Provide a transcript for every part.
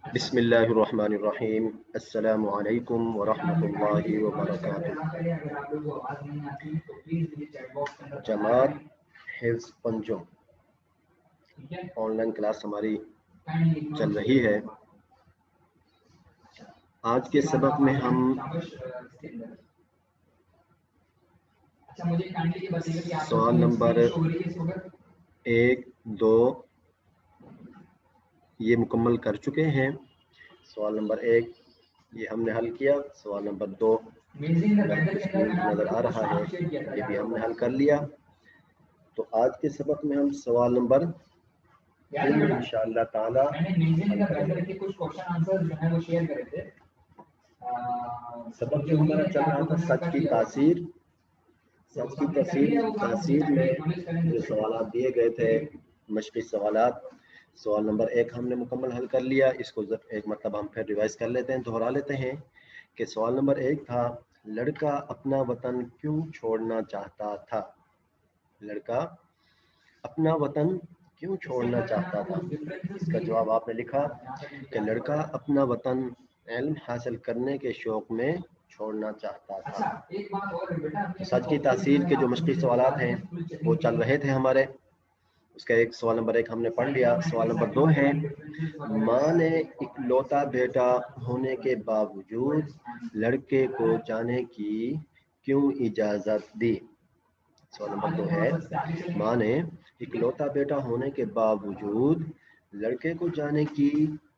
بسم اللہ الرحمن الرحیم السلام علیکم ورحمۃ اللہ وبرکاتہ۔ جماعت حفظ پنجم آن لائن کلاس ہماری چل رہی ہے۔ آج کے سبق میں ہم سوال نمبر 1، 2 یہ مکمل کر چکے ہیں۔ سوال نمبر 1 یہ ہم نے حل کیا، سوال نمبر 2 نظر آ رہا ہے یہ بھی ہم نے حل کر لیا۔ تو آج کے سبق میں ہم سوال نمبر انشاءاللہ تعالی سبق جو ہمارا چل رہا تھا سچ کی تاثیر، سچ کی تاثیر میں جو سوالات دیے گئے تھے مشقی سوالات، سوال نمبر 1 ہم نے مکمل حل کر لیا۔ اس کو ایک مرتبہ ہم پھر ریوائز کر لیتے ہیں، دہرا لیتے ہیں کہ سوال نمبر 1 تھا لڑکا اپنا وطن کیوں چھوڑنا چاہتا تھا؟ لڑکا اپنا وطن کیوں چھوڑنا چاہتا تھا؟ اس کا جواب آپ نے لکھا کہ لڑکا اپنا وطن علم حاصل کرنے کے شوق میں چھوڑنا چاہتا تھا۔ سچ کی تاثیر کے جو مشقی سوالات ہیں وہ چل رہے تھے ہمارے، اس کا سوال نمبر 1 ہم نے پڑھ لیا۔ سوال نمبر 2 ہے ماں نے اکلوتا بیٹا ہونے کے باوجود لڑکے کو جانے کی کیوں اجازت دی؟ سوال نمبر 2 ہے ماں نے اکلوتا بیٹا ہونے کے باوجود لڑکے کو جانے کی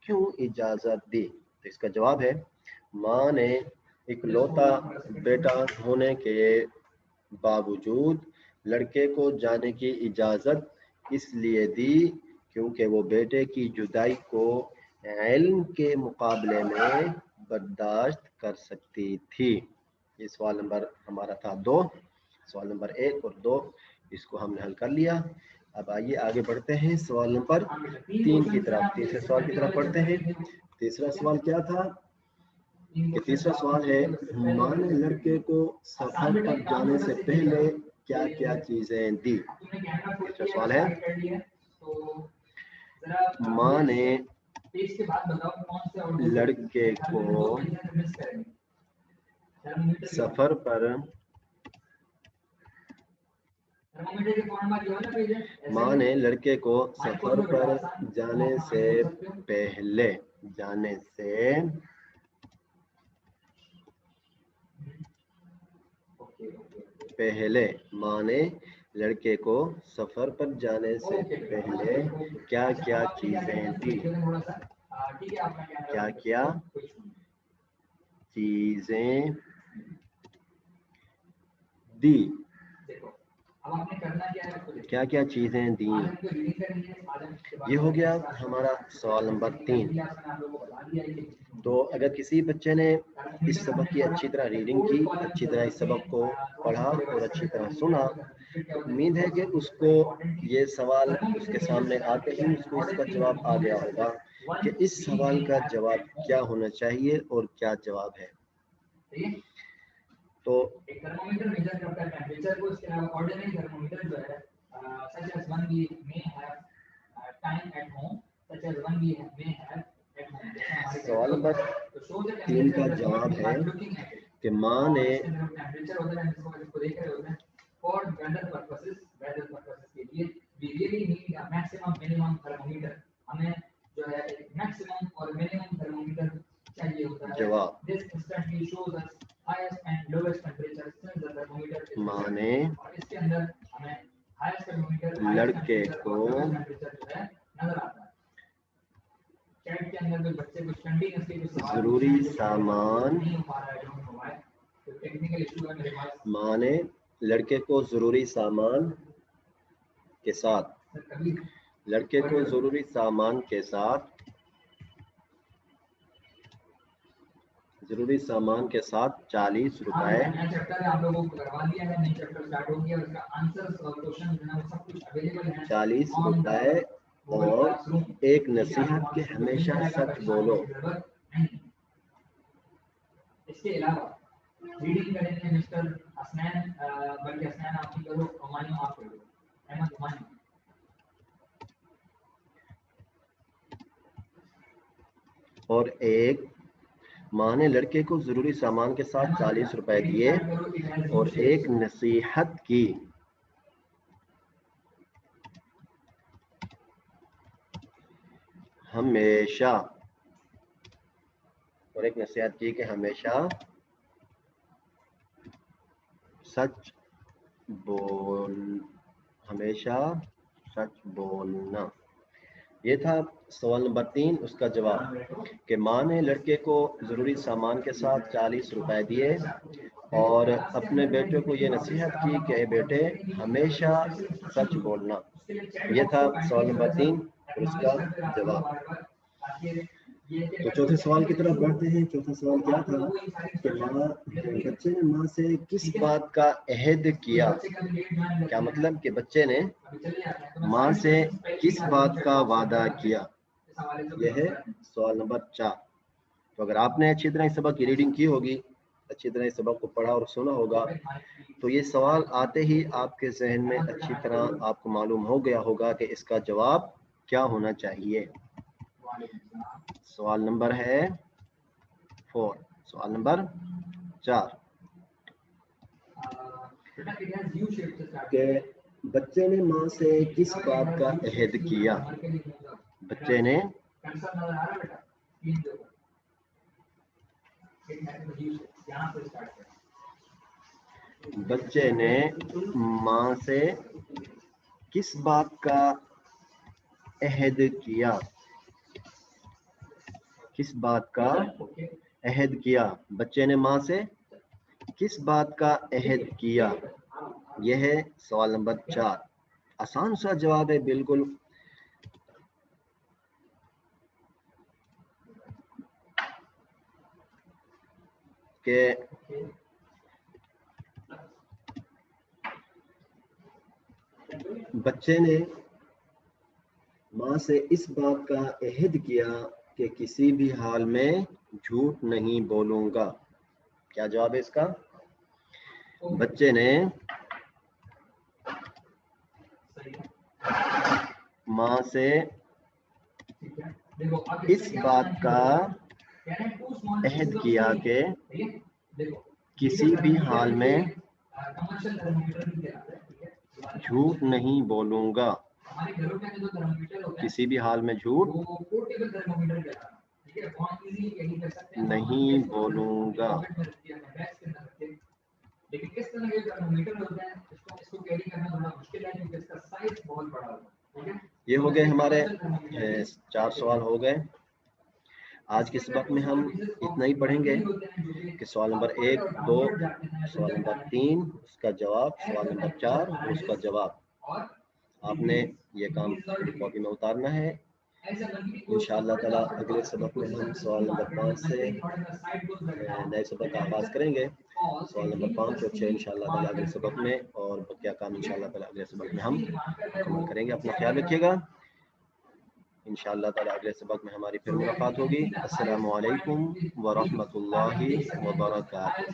کیوں اجازت دی؟ تو اس کا جواب ہے ماں نے اکلوتا بیٹا ہونے کے باوجود لڑکے کو جانے کی اجازت اس لیے دی کیونکہ وہ بیٹے کی جدائی کو علم کے مقابلے میں برداشت کر سکتی تھی۔ یہ سوال نمبر ہمارا تھا 2۔ سوال نمبر 1 اور 2 اس کو ہم نے حل کر لیا۔ اب آئیے آگے بڑھتے ہیں سوال نمبر 3 کی طرف، تیسرے سوال کی طرف پڑھتے ہیں۔ تیسرا سوال کیا تھا کہ تیسرا سوال ہے ماں نے لڑکے کو سفر پر جانے سے پہلے کیا کیا چیزیں دی؟ تیسرا سوال ہے ماں نے لڑکے کو سفر پر ماں نے لڑکے کو سفر پر جانے سے پہلے ماں نے لڑکے کو سفر پر جانے سے پہلے کیا کیا چیزیں دی؟ کیا کیا چیزیں دی؟ کیا کیا چیزیں دیں؟ یہ ہو گیا ہمارا سوال نمبر 3۔ تو اگر کسی بچے نے اس سبق کی اچھی طرح ریڈنگ کی، اچھی طرح اس سبق کو پڑھا اور اچھی طرح سنا، تو امید ہے کہ اس کو یہ سوال اس کے سامنے آتے ہی اس کو اس کا جواب آ گیا ہوگا کہ اس سوال کا جواب کیا ہونا چاہیے اور کیا جواب ہے۔ تو ایک تھرمومیٹر میجر کرتا ہے ٹیمپریچر کو، اس کے علاوہ آرڈینری تھرمومیٹر جو ہے such as one we may have time at home, such as one we may have at home۔ سوال نمبر 3 کا جواب ہے کہ ماں نے ٹیمپریچر ہوتا ہے اس کو دیکھ رہے ہوتے ہیں for weather purposes کے لیے we really need a maximum minimum thermometer، ہمیں جو ہے ایک میکسیمم اور منیمم تھرمومیٹر چاہیے ہوتا ہے۔ جواب this instantly shows us highest and lowest temperature since the thermometer is ماں نے اور اس کے اندر ہمیں highest thermometer لڑکے کو temperature جو ہے نظر آتا ہے۔ چیٹ کے اندر بچے کچھ کنٹینیوسلی ضروری سامان نہیں ہو پا رہا ہے، ڈونٹ نو وائی، تو ٹیکنیکل ایشو ہے میرے پاس۔ ماں نے لڑکے کو ضروری سامان کے ساتھ لڑکے کو ضروری سامان کے ساتھ 40 روپے آپ لوگوں کو کروا دیا ہے، نئی چیپٹر سٹارٹ ہو گیا، اس کا آنسر اور کوشچن جو ہے وہ سب کچھ اویلیبل ہے 40 روپے اور ایک نصیحت کہ ہمیشہ سچ بولو۔ اس کے علاوہ ریڈنگ کریں گے مسٹر حسنین، بلکہ حسنین آپ کی کرو، ہمایوں آپ کرو، احمد ہمایوں۔ اور ایک ماں نے لڑکے کو ضروری سامان کے ساتھ 40 روپے دیے اور ایک نصیحت کی ہمیشہ کہ ہمیشہ سچ بولنا. یہ تھا سوال نمبر 3. اس کا جواب کہ ماں نے لڑکے کو ضروری سامان کے ساتھ 40 روپے دیے اور اپنے بیٹے کو یہ نصیحت کی کہ اے بیٹے ہمیشہ سچ بولنا. یہ تھا سوال نمبر 3 اور اس کا جواب. تو چوتھے سوال کی طرف بڑھتے ہیں. چوتھا سوال کیا تھا کہ بچے نے ماں سے کس بات کا عہد کیا. کیا مطلب کہ بچے نے ماں سے کس بات کا وعدہ کیا. یہ ہے سوال نمبر 4. تو اگر آپ نے اچھی طرح اس سبق کی ریڈنگ کی ہوگی, اچھی طرح اس سبق کو پڑھا اور سنا ہوگا, تو یہ سوال آتے ہی آپ کے ذہن میں اچھی طرح آپ کو معلوم ہو گیا ہوگا کہ اس کا جواب کیا ہونا چاہیے. سوال نمبر ہے 4. سوال نمبر 4 کہ بچے نے ماں سے کس بات کا عہد کیا. بچے نے ماں سے کس بات کا عہد کیا. کس بات کا عہد کیا. بچے نے ماں سے کس بات کا عہد کیا. یہ ہے سوال نمبر 4. آسان سا جواب ہے بالکل. کہ بچے نے ماں سے اس بات کا عہد کیا کہ کسی بھی حال میں جھوٹ نہیں بولوں گا. کیا جواب ہے اس کا؟ بچے نے ماں سے اس بات کا عہد کیا کہ کسی بھی حال میں جھوٹ نہیں بولوں گا. کسی بھی حال میں جھوٹ نہیں بولوں گا. یہ ہو گئے ہمارے 4 سوال ہو گئے. آج کے سبق میں ہم اتنا ہی پڑھیں گے کہ سوال نمبر 1, 2, سوال نمبر 3, اس کا جواب, سوال نمبر 4 اور اس کا جواب. آپ نے یہ کام کاپی میں اتارنا ہے. انشاءاللہ تعالی اگلے سبق میں ہم سوال نمبر 5 سے نئے سبق کا آغاز کریں گے. سوال نمبر 5 اور 6 انشاءاللہ تعالی اگلے سبق میں, اور بقیہ کام انشاءاللہ تعالی اگلے سبق میں ہم مکمل کریں گے. اپنا خیال رکھیے گا. انشاءاللہ تعالی اگلے سبق میں ہماری پھر ملاقات ہوگی. السلام علیکم ورحمۃ اللہ وبرکاتہ.